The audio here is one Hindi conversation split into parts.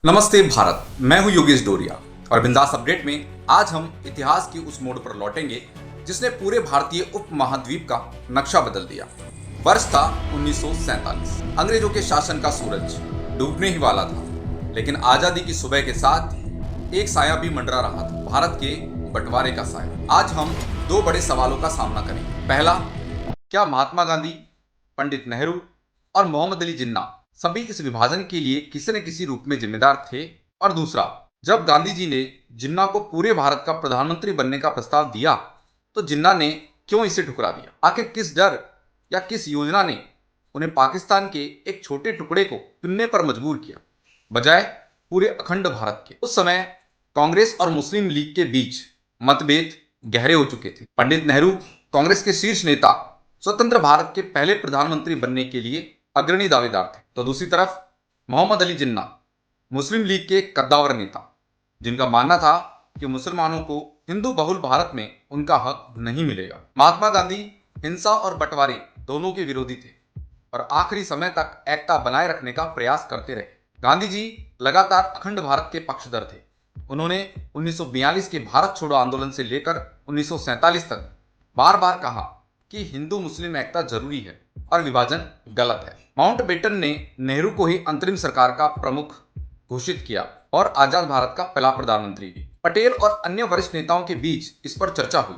नमस्ते भारत, मैं हूं योगेश डोरिया और बिंदास अपडेट में आज हम इतिहास की उस मोड़ पर लौटेंगे जिसने पूरे भारतीय उपमहाद्वीप का नक्शा बदल दिया। वर्ष था 1947। अंग्रेजों के शासन का सूरज डूबने ही वाला था, लेकिन आजादी की सुबह के साथ एक साया भी मंडरा रहा था, भारत के बंटवारे का साया। आज हम दो बड़े सवालों का सामना करेंगे। पहला, क्या महात्मा गांधी, पंडित नेहरू और मोहम्मद अली जिन्ना सभी इस विभाजन के लिए किसी न किसी रूप में जिम्मेदार थे? और दूसरा, जब गांधी जी ने जिन्ना को पूरे भारत का प्रधानमंत्री बनने का प्रस्ताव दिया तो जिन्ना ने क्यों इसे ठुकरा दिया? आखिर किस डर या किस योजना ने उन्हें पाकिस्तान के एक छोटे टुकड़े को चुनने पर मजबूर किया, बजाय पूरे अखंड भारत के? उस समय कांग्रेस और मुस्लिम लीग के बीच मतभेद गहरे हो चुके थे। पंडित नेहरू, कांग्रेस के शीर्ष नेता, स्वतंत्र भारत के पहले प्रधानमंत्री बनने के लिए अग्रणी दावेदार थे, तो दूसरी तरफ मोहम्मद अली जिन्ना, मुस्लिम लीग के कद्दावर नेता, जिनका मानना था कि मुसलमानों को हिंदू बहुल भारत में उनका हक नहीं मिलेगा। महात्मा गांधी हिंसा और बंटवारे दोनों के विरोधी थे और आखिरी समय तक एकता बनाए रखने का प्रयास करते रहे। गांधी जी लगातार अखंड भारत के पक्षधर थे। उन्होंने 1942 के भारत छोड़ो आंदोलन से लेकर 1947 तक बार बार कहा कि हिंदू मुस्लिम एकता जरूरी है और विभाजन गलत है। माउंटबेटन ने नेहरू को ही अंतरिम सरकार का प्रमुख घोषित किया और आजाद भारत का पहला प्रधानमंत्री भी। पटेल और अन्य वरिष्ठ नेताओं के बीच इस पर चर्चा हुई,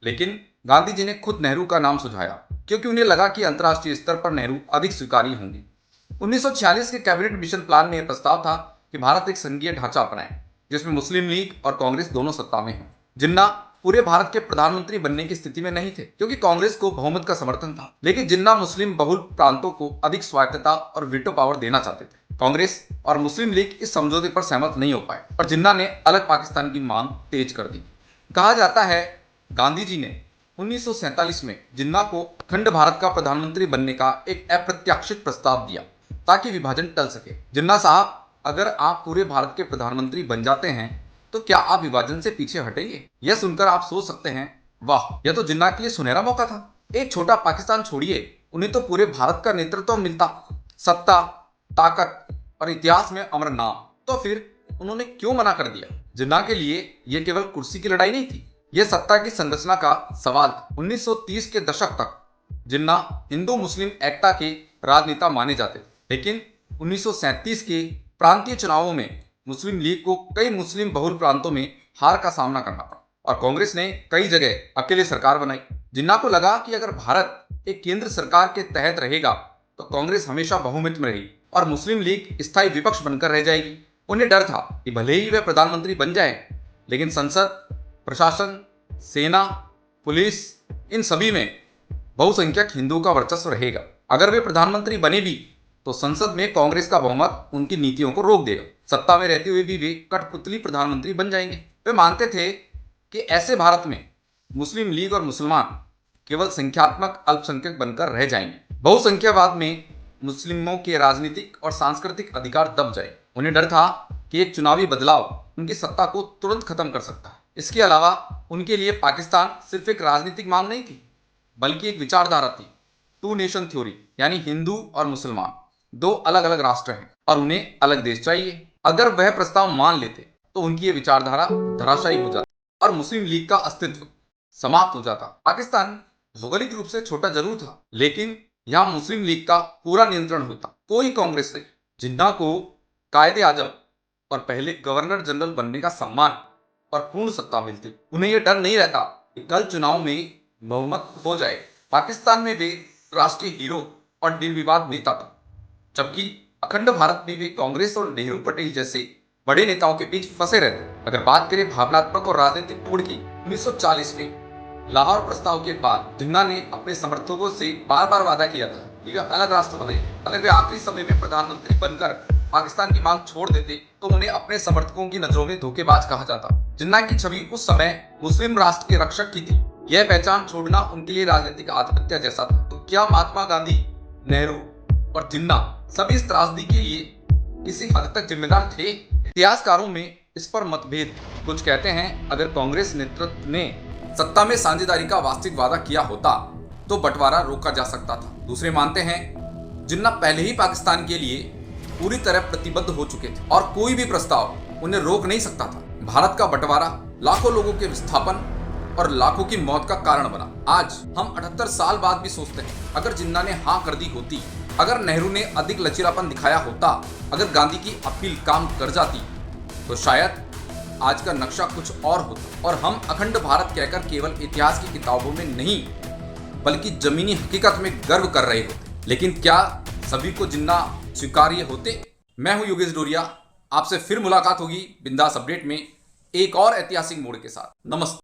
लेकिन गांधी जी ने खुद नेहरू का नाम सुझाया क्योंकि उन्हें लगा कि अंतर्राष्ट्रीय स्तर पर नेहरू अधिक स्वीकार्य होंगे। 1946 के कैबिनेट मिशन प्लान में यह प्रस्ताव था कि भारत एक संघीय ढांचा अपनाए जिसमें मुस्लिम लीग और कांग्रेस दोनों सत्ता में हैं। जिन्ना पूरे भारत के प्रधानमंत्री बनने की स्थिति में नहीं थे क्योंकि कांग्रेस को बहुमत का समर्थन था, लेकिन जिन्ना मुस्लिम बहुल प्रांतों को अधिक स्वायत्तता और वीटो पावर देना चाहते थे। कांग्रेस और मुस्लिम लीग इस समझौते पर सहमत नहीं हो पाए और जिन्ना ने अलग पाकिस्तान की मांग तेज कर दी। कहा जाता है गांधी जी ने 1947 में जिन्ना को अखंड भारत का प्रधानमंत्री बनने का एक अप्रत्याशित प्रस्ताव दिया ताकि विभाजन टल सके। जिन्ना साहब, अगर आप पूरे भारत के प्रधानमंत्री बन जाते हैं तो क्या आप विभाजन से पीछे हटेंगे? यह सुनकर आप सोच सकते हैं, वाह, यह तो जिन्ना के लिए सुनहरा मौका था। एक छोटा पाकिस्तान छोड़िए, उन्हें तो पूरे भारत का नेतृत्व मिलता, सत्ता, ताकत और इतिहास में अमर नाम। तो फिर उन्होंने क्यों मना कर दिया? जिन्ना के लिए यह केवल कुर्सी की लड़ाई नहीं थी, यह सत्ता की संरचना का सवाल था। 1930 के दशक तक जिन्ना हिंदू मुस्लिम एकता के राजनेता माने जाते थे, लेकिन 1937 के प्रांतीय चुनावों में मुस्लिम लीग को कई मुस्लिम बहुल प्रांतों में हार का सामना करना पड़ा और कांग्रेस ने कई जगह अकेले सरकार बनाई। जिन्ना को लगा कि अगर भारत एक केंद्र सरकार के तहत रहेगा तो कांग्रेस हमेशा बहुमत में रहेगी और मुस्लिम लीग स्थायी विपक्ष बनकर रह जाएगी। उन्हें डर था कि भले ही वे प्रधानमंत्री बन जाए, लेकिन संसद, प्रशासन, सेना, पुलिस, इन सभी में बहुसंख्यक हिंदुओं का वर्चस्व रहेगा। अगर वे प्रधानमंत्री बने भी तो संसद में कांग्रेस का बहुमत उनकी नीतियों को रोक देगा। सत्ता में रहते हुए भी वे कठपुतली प्रधानमंत्री बन जाएंगे। वे मानते थे कि ऐसे भारत में मुस्लिम लीग और मुसलमान केवल संख्यात्मक अल्पसंख्यक बनकर रह जाएंगे। बहुसंख्यावाद में मुस्लिमों के राजनीतिक और सांस्कृतिक अधिकार दब जाए। उन्हें डर था कि एक चुनावी बदलाव उनकी सत्ता को तुरंत खत्म कर सकता है। इसके अलावा उनके लिए पाकिस्तान सिर्फ एक राजनीतिक मांग नहीं थी, बल्कि एक विचारधारा थी। टू नेशन थ्योरी, यानी हिंदू और मुसलमान दो अलग अलग राष्ट्र हैं और उन्हें अलग देश चाहिए। अगर वह प्रस्ताव मान लेते तो उनकी यह विचारधारा धराशायी हो जाती और मुस्लिम लीग का अस्तित्व समाप्त हो जाता। पाकिस्तान भौगोलिक रूप से छोटा जरूर था, लेकिन यहां मुस्लिम लीग का पूरा नियंत्रण होता। कोई कांग्रेस नहीं। जिन्ना को कायदे आजम और पहले गवर्नर जनरल बनने का सम्मान और पूर्ण सत्ता मिलती। उन्हें यह डर नहीं रहता कि कल चुनाव में बहुमत हो जाए। पाकिस्तान में वे राष्ट्रीय हीरो और निर्विवाद नेता था, जबकि अखंड भारत में भी कांग्रेस और नेहरू पटेल जैसे बड़े नेताओं के बीच फंसे रहते। अगर बात करें भावनात्मक और राजनीतिक मोड़ की, 1940 में लाहौर प्रस्ताव के बाद जिन्ना ने अपने समर्थकों से बार बार वादा किया था कि वे अलग राष्ट्र बने। अगर वे आखिरी समय में प्रधानमंत्री बनकर पाकिस्तान की मांग छोड़ देते तो उन्हें अपने समर्थकों की नजरों में धोखेबाज कहा जाता। जिन्ना की छवि उस समय मुस्लिम राष्ट्र के रक्षक की थी। यह पहचान छोड़ना उनके लिए राजनीतिक आत्महत्या जैसा था। तो क्या महात्मा गांधी, नेहरू और जिन्ना सभी इस त्रासदी के लिए किसी हद तक जिम्मेदार थे? इतिहासकारों में इस पर मतभेद। कुछ कहते हैं अगर कांग्रेस नेतृत्व ने सत्ता में साझेदारी का वास्तविक वादा किया होता तो बंटवारा रोका जा सकता था। दूसरे मानते हैं जिन्ना पहले ही पाकिस्तान के लिए पूरी तरह प्रतिबद्ध हो चुके थे और कोई भी प्रस्ताव उन्हें रोक नहीं सकता था। भारत का बंटवारा लाखों लोगों के विस्थापन और लाखों की मौत का कारण बना। आज हम 78 साल बाद भी सोचते हैं, अगर जिन्ना ने हाँ कर दी होती, अगर नेहरू ने अधिक लचीलापन दिखाया होता, अगर गांधी की अपील काम कर जाती, तो शायद आज का नक्शा कुछ और होता और हम अखंड भारत कहकर केवल इतिहास की किताबों में नहीं बल्कि जमीनी हकीकत में गर्व कर रहे होते। लेकिन क्या सभी को जिन्ना स्वीकार्य होते? मैं हूं योगेश डोरिया, आपसे फिर मुलाकात होगी बिंदास अपडेट में एक और ऐतिहासिक मोड़ के साथ। नमस्ते।